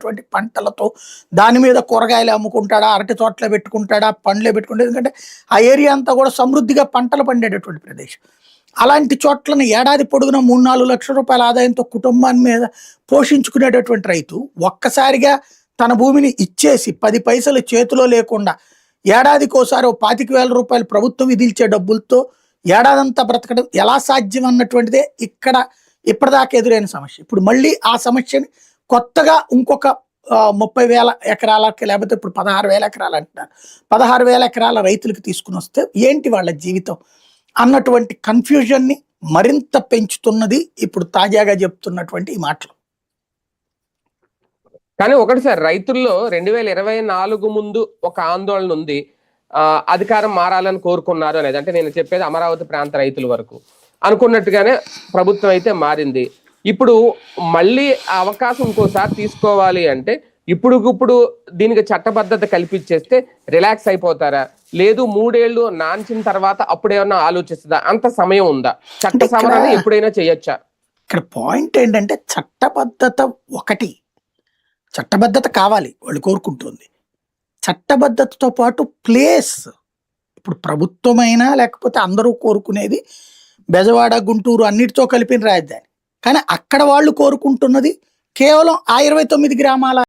పండించినటువంటి పంటలతో దాని మీద కూరగాయలు అమ్ముకుంటాడా, అరటి తోటలో పెట్టుకుంటాడా, పండ్లే పెట్టుకుంటాడు. ఎందుకంటే ఆ ఏరియా అంతా కూడా సమృద్ధిగా పంటలు పండేటటువంటి ప్రదేశం. అలాంటి చోట్లను ఏడాది పొడుగున 3-4 లక్షల రూపాయల ఆదాయంతో కుటుంబాన్ని మీద పోషించుకునేటటువంటి రైతు ఒక్కసారిగా తన భూమిని ఇచ్చేసి 10 పైసలు చేతిలో లేకుండా ఏడాదికోసారి ఓ 25,000 రూపాయలు ప్రభుత్వం విధించే డబ్బులతో ఏడాదంతా బ్రతకడం ఎలా సాధ్యం అన్నటువంటిదే ఇక్కడ ఇప్పటిదాకా ఎదురైన సమస్య. ఇప్పుడు మళ్ళీ ఆ సమస్యని కొత్తగా ఇంకొక 30,000 ఎకరాలకి, లేకపోతే ఇప్పుడు 16,000 ఎకరాలు అంటున్నారు, 16,000 ఎకరాల రైతులకు తీసుకుని వస్తే ఏంటి వాళ్ళ జీవితం అన్నటువంటి కన్ఫ్యూజన్ని మరింత పెంచుతున్నది ఇప్పుడు తాజాగా చెప్తున్నటువంటి ఈ మాటలు. కానీ ఒకటి సార్, రైతుల్లో 2024 ముందు ఒక ఆందోళన ఉంది, అధికారం మారాలని కోరుకున్నారు అనేది. అంటే నేను చెప్పేది అమరావతి ప్రాంత రైతుల వరకు అనుకున్నట్టుగానే ప్రభుత్వం అయితే మారింది. ఇప్పుడు మళ్ళీ అవకాశం ఇంకోసారి తీసుకోవాలి అంటే ఇప్పుడు దీనికి చట్టబద్ధత కల్పించేస్తే రిలాక్స్ అయిపోతారా, లేదు 3 ఏళ్ళు నాంచిన తర్వాత అప్పుడేమన్నా ఆలోచిస్తుందా? అంత సమయం ఉందా? చట్ట సవరణ ఎప్పుడైనా చేయొచ్చా? ఇక్కడ పాయింట్ ఏంటంటే చట్టబద్ధత ఒకటి, చట్టబద్ధత కావాలి, వాళ్ళు కోరుకుంటుంది. చట్టబద్ధతతో పాటు ప్లేస్, ఇప్పుడు ప్రభుత్వమైనా లేకపోతే అందరూ కోరుకునేది బెజవాడ, గుంటూరు అన్నిటితో కలిపిన రాజధాని. కానీ అక్కడ వాళ్ళు కోరుకుంటున్నది కేవలం ఆ 29 గ్రామాల